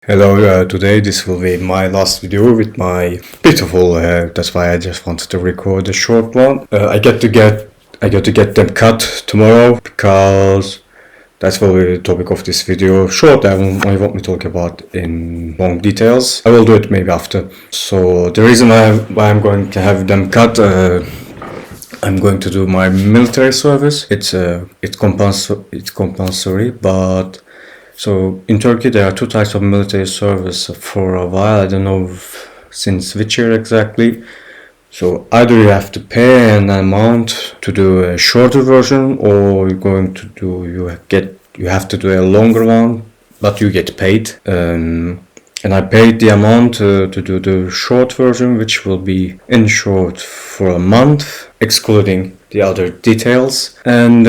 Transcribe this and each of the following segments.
Hello, today this will be my last video with my beautiful hair. That's why I just wanted to record a short one. I get to get them cut tomorrow because that's will be the topic of this video. Short, I won't be talking about in long details. I will do it maybe after. So the reason why I'm going to have them cut, I'm going to do my military service. It's compulsory, but. So in Turkey there are two types of military service for a while. I don't know since which year exactly. So either you have to pay an amount to do a shorter version, or you have to do a longer one, but you get paid. And I paid the amount to do the short version, which will be in short for a month, excluding the other details. And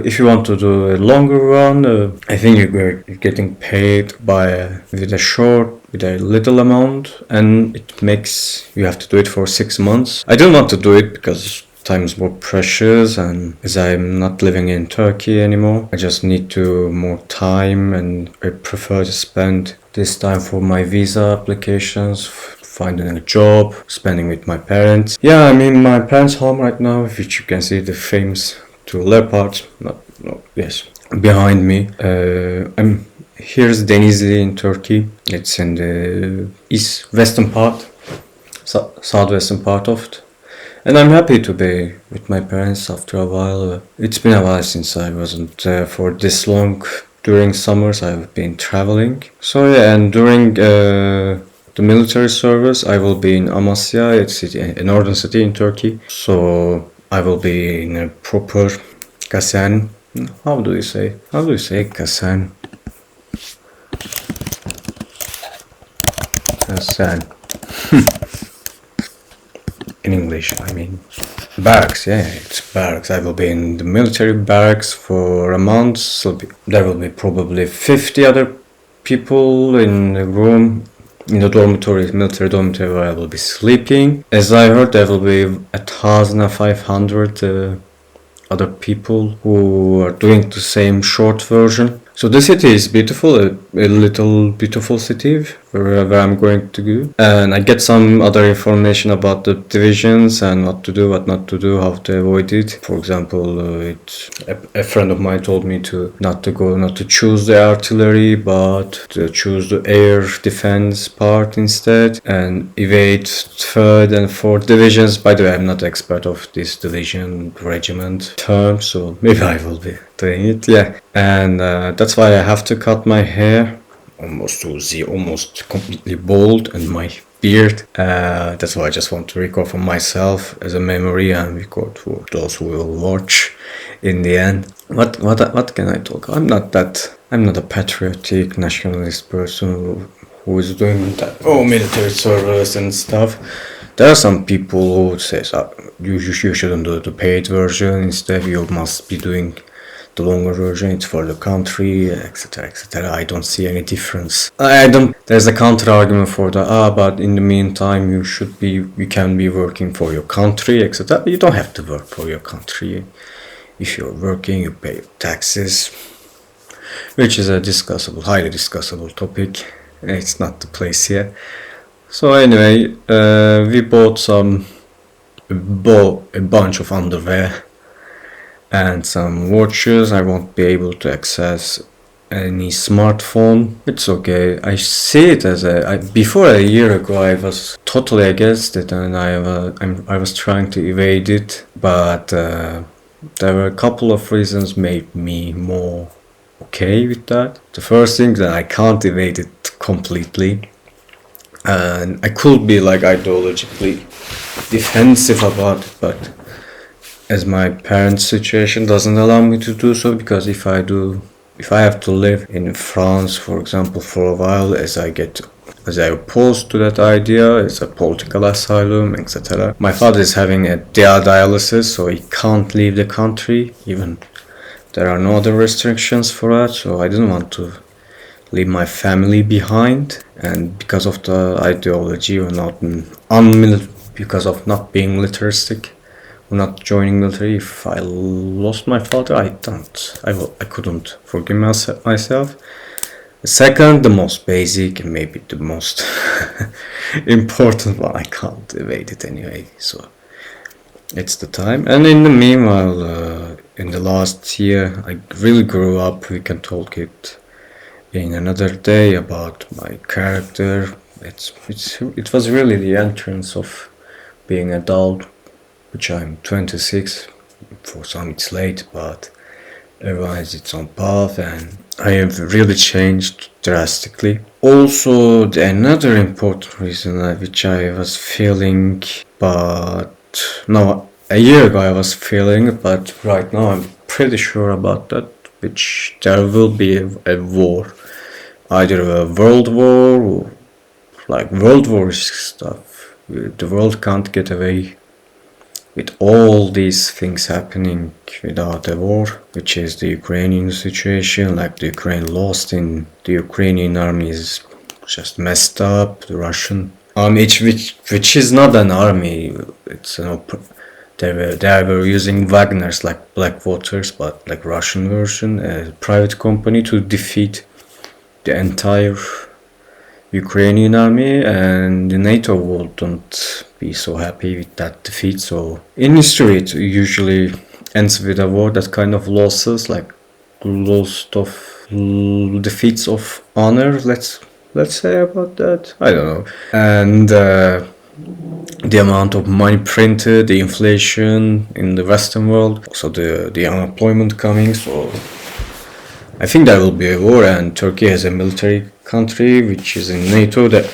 if you want to do a longer one, I think you're getting paid with a little amount, and it makes you have to do it for 6 months. I don't want to do it because time is more precious, and as I'm not living in Turkey anymore, I just need more time, and I prefer to spend this time for my visa applications, finding a job, spending with my parents. Yeah, I'm in my parents' home right now, which you can see the famous two leopards. Yes, behind me. Here's Denizli in Turkey. It's in the western part, southwestern part of it. And I'm happy to be with my parents after a while. It's been a while since I wasn't there for this long. During summers I've been traveling. So yeah, and during the military service I will be in Amasya. It's a northern city in Turkey. So I will be in a proper Kasan. How do you say Kasan? Kasan. In English, I mean barracks. Yeah, it's barracks. I will be in the military barracks for a month. So there will be probably 50 other people in the room, in the military dormitory where I will be sleeping. As I heard, there will be 1,500 other people who are doing the same short version. So the city is beautiful, a little beautiful city where I'm going to go. And I get some other information about the divisions and what to do, what not to do, how to avoid it. For example, a friend of mine told me not to choose the artillery, but to choose the air defense part instead and evade third and fourth divisions. By the way, I'm not expert of this division regiment term, so maybe I will be doing it. Yeah, and that's why I have to cut my hair almost completely bald, and my beard. That's why I just want to record for myself as a memory and record for those who will watch in the end. What can I talk? I'm not a patriotic nationalist person who is doing that military service and stuff. There are some people who say you shouldn't do the paid version. Instead, you must be doing the longer version. It's for the country, etc., etc. I don't see any difference. There's a counter argument for that. But in the meantime, you can be working for your country, etc. You don't have to work for your country. If you're working, you pay taxes, which is a highly discussable topic. It's not the place here. So anyway, we bought a bunch of underwear and some watches. I won't be able to access any smartphone. It's okay. I see it as before a year ago I was totally against it, and I was trying to evade it, but there were a couple of reasons made me more okay with that. The first thing, that I can't evade it completely, and I could be like ideologically defensive about it, but as my parents' situation doesn't allow me to do so, because if I have to live in France, for example, for a while, as I oppose to that idea, it's a political asylum, etc. My father is having a dialysis, so he can't leave the country. Even there are no other restrictions for that, so I didn't want to leave my family behind. And because of the ideology because of not being militaristic, not joining military, if I lost my father, I couldn't forgive myself. Second, the most basic and maybe the most important one. I can't evade it anyway. So it's the time. And in the meanwhile, in the last year, I really grew up. We can talk it in another day about my character. It was really the entrance of being adult, which I'm 26. For some it's late, but everyone has its own path, and I have really changed drastically. Also, another important reason which I was feeling, but no, a year ago I was feeling, but right now I'm pretty sure about that, which there will be a war, either a world war or like world war stuff. The world can't get away with all these things happening without a war, which is the Ukrainian situation. Like the Ukraine lost, in the Ukrainian army is just messed up. The Russian army, which is not an army, it's an they were using Wagner's like Blackwaters, but like Russian version, a private company to defeat the entire Ukrainian army, and the NATO wouldn't be so happy with that defeat. So in history it usually ends with a war, that kind of losses, like lost of defeats of honor, let's say about that. I don't know. And the amount of money printed, the inflation in the Western world, also the unemployment coming. So I think there will be a war, and Turkey as a military country which is in NATO, that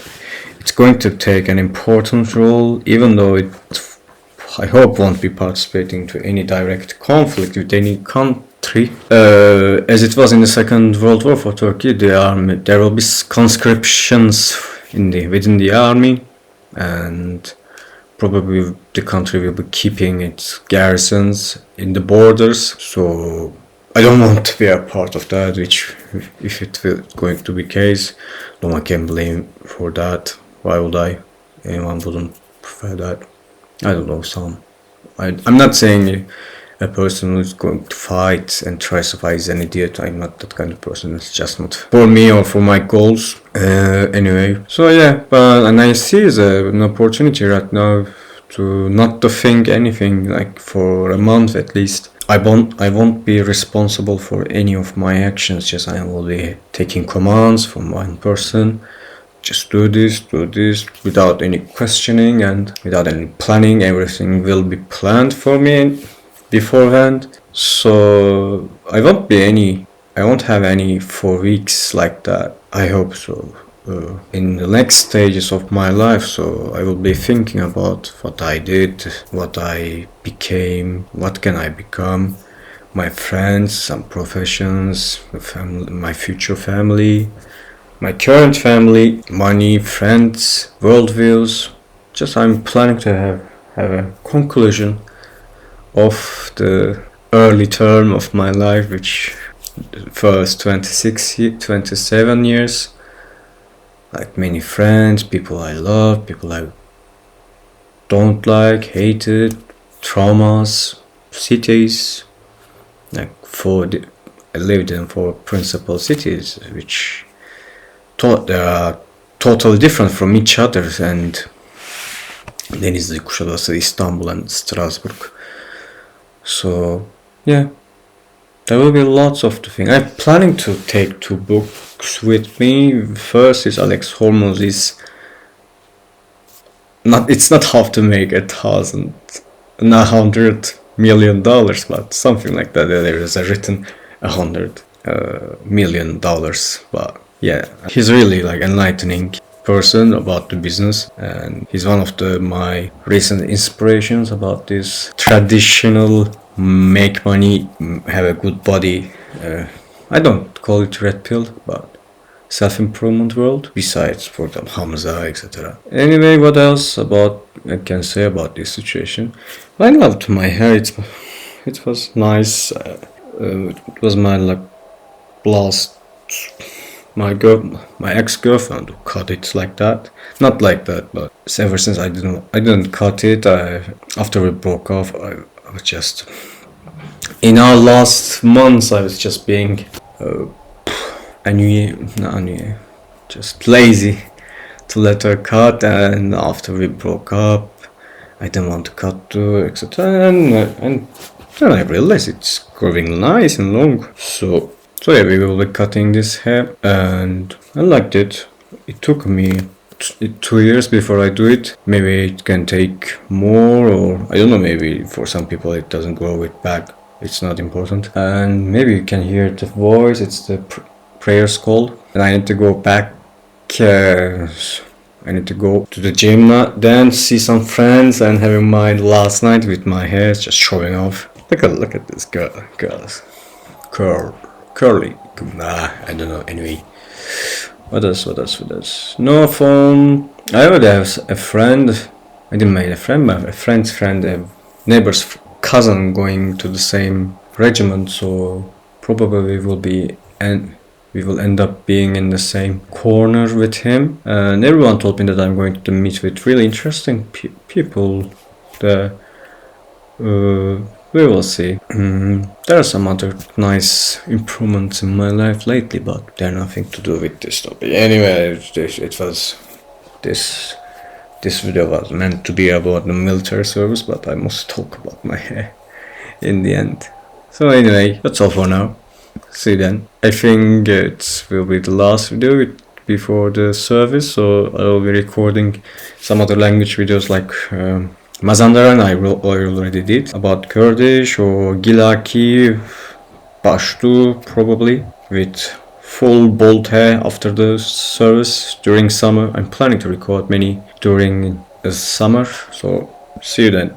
it's going to take an important role, even though it, I hope, won't be participating to any direct conflict with any country. As it was in the Second World War for Turkey, there will be conscriptions within the army, and probably the country will be keeping its garrisons in the borders. So I don't want to be a part of that, which, if it's going to be case, no one can blame for that. Why would I? Anyone wouldn't prefer that. I don't know, I'm not saying a person who's going to fight and tries to fight is an idiot. I'm not that kind of person. It's just not for me or for my goals. Anyway, so yeah, and I see an opportunity right now to not to think anything, like for a month at least. I won't be responsible for any of my actions. Just I will be taking commands from one person. Just do this without any questioning and without any planning. Everything will be planned for me beforehand. So I won't have any 4 weeks like that. I hope so. In the next stages of my life, so I will be thinking about what I did, what I became, what can I become, my friends, some professions, my future family, my current family, money, friends, worldviews. Just I'm planning to have a conclusion of the early term of my life, which first 27 years. Like many friends, people I love, people I don't like, hated, traumas, cities. Like I lived in 4 principal cities, which they are totally different from each other, and Denizli, Kuşadası, Istanbul, and Strasbourg. So yeah, there will be lots of things. I'm planning to take 2 books with me. First is Alex Hormoz's. It's not how to make $100 million, but something like that. There is a written $100 million, but yeah, he's really like enlightening person about the business, and he's one of my recent inspirations about this traditional make money, have a good body. I don't call it red pill, but self-improvement world, besides, for example, Hamza, etc. Anyway, what else I can say about this situation? I loved my hair. It was nice. It was my my ex-girlfriend who cut it like that. Not like that, but ever since I didn't cut it. After we broke off, I was just, in our last months, I was just being just lazy to let her cut, and after we broke up, I didn't want to cut too, etc. And then I realized it's growing nice and long. So yeah, we will be cutting this hair, and I liked it. It took me 2 years before I do it. Maybe it can take more, or I don't know, maybe for some people it doesn't grow it back. It's not important. And maybe you can hear the voice, it's the prayer call. And I need to go back, I need to go to the gym now, then see some friends, and having my last night with my hair just showing off. Look at this girls. Curly. I don't know, anyway. What else? No phone. I already have a friend. I didn't make a friend, but a friend's friend, a neighbor's cousin going to the same regiment, so probably we will end up being in the same corner with him. And everyone told me that I'm going to meet with really interesting people. We will see. There are some other nice improvements in my life lately, but they're nothing to do with this topic. Anyway, this video was meant to be about the military service, but I must talk about my hair in the end. So anyway, that's all for now. See you then. I think it will be the last video before the service, so I will be recording some other language videos like Mazandaran I already did, about Kurdish or Gilaki, Pashto probably, with full bald hair after the service during summer. I'm planning to record many during the summer, so see you then.